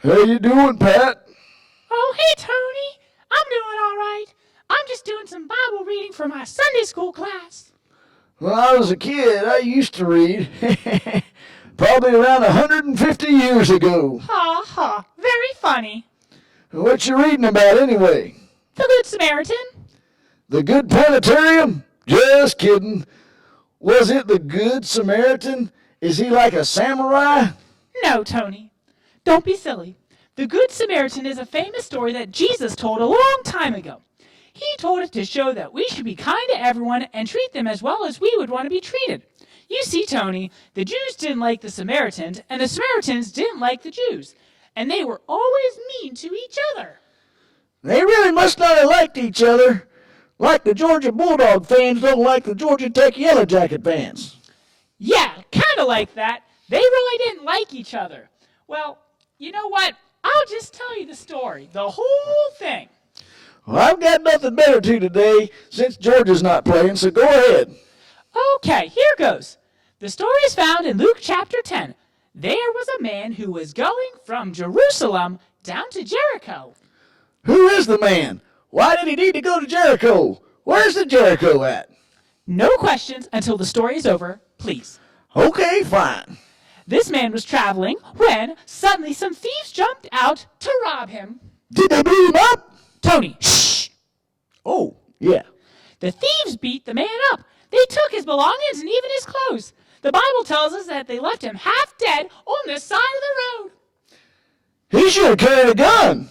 How you doing, Pat? Oh, hey, Tony. I'm doing all right. I'm just doing some Bible reading for my Sunday school class. When I was a kid, I used to read. Probably around 150 years ago. Ha ha, very funny. What you reading about anyway? The Good Samaritan? The Good Planetarium? Just kidding. Was it the Good Samaritan? Is he like a samurai? No, Tony. Don't be silly. The Good Samaritan is a famous story that Jesus told a long time ago. He told it to show that we should be kind to everyone and treat them as well as we would want to be treated. You see, Tony, the Jews didn't like the Samaritans, and the Samaritans didn't like the Jews. And they were always mean to each other. They really must not have liked each other. Like the Georgia Bulldog fans don't like the Georgia Tech Yellow Jacket fans. Yeah, kind of like that. They really didn't like each other. Well, you know what? I'll just tell you the story, the whole thing. Well, I've got nothing better to today since Georgia's not playing, so go ahead. Okay, here goes. The story is found in Luke chapter 10. There was a man who was going from Jerusalem down to Jericho. Who is the man? Why did he need to go to Jericho? Where's the Jericho at? No questions until the story is over, please. Okay, fine. This man was traveling when suddenly some thieves jumped out to rob him. Did they beat him up? Tony, shh! Oh, yeah. The thieves beat the man up. They took his belongings and even his clothes. The Bible tells us that they left him half dead on the side of the road. He should have carried a gun.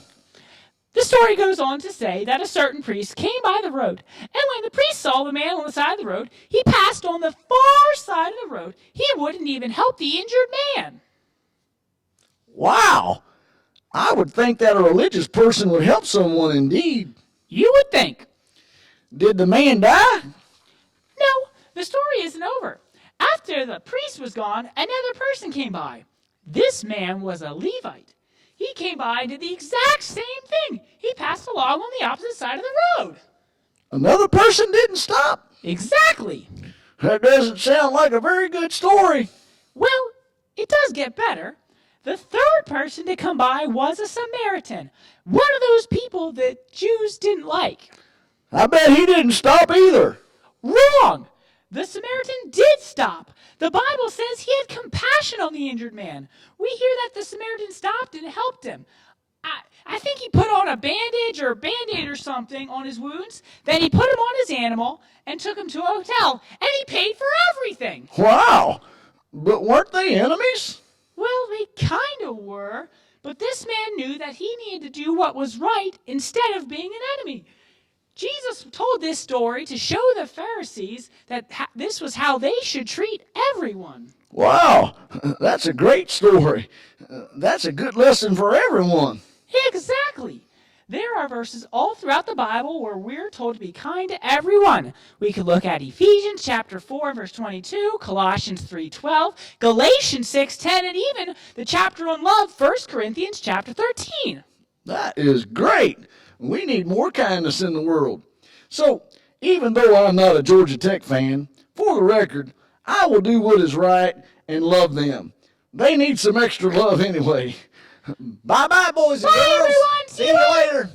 The story goes on to say that a certain priest came by the road, and when the priest saw the man on the side of the road, he passed on the far side of the road. He wouldn't even help the injured man. Wow. I would think that a religious person would help someone indeed. You would think. Did the man die? No, the story isn't over. After the priest was gone, another person came by. This man was a Levite. He came by and did the exact same thing. He passed along on the opposite side of the road. Another person didn't stop? Exactly. That doesn't sound like a very good story. Well, it does get better. The third person to come by was a Samaritan, one of those people that Jews didn't like. I bet he didn't stop either. Wrong! The Samaritan did stop. The Bible says he had compassion on the injured man. We hear that the Samaritan stopped and helped him. I think he put on a bandage or a Band-Aid or something on his wounds. Then he put him on his animal and took him to a hotel. And he paid for everything. Wow. But weren't they enemies? Well, they kind of were. But this man knew that he needed to do what was right instead of being an enemy. Jesus told this story to show the Pharisees that this was how they should treat everyone. Wow, that's a great story. That's a good lesson for everyone. Exactly. There are verses all throughout the Bible where we're told to be kind to everyone. We could look at Ephesians chapter 4, verse 22, Colossians 3:12, Galatians 6:10, and even the chapter on love, 1 Corinthians chapter 13. That is great. We need more kindness in the world. So, even though I'm not a Georgia Tech fan, for the record, I will do what is right and love them. They need some extra love anyway. Bye-bye, boys and Bye, girls. everyone. See you later.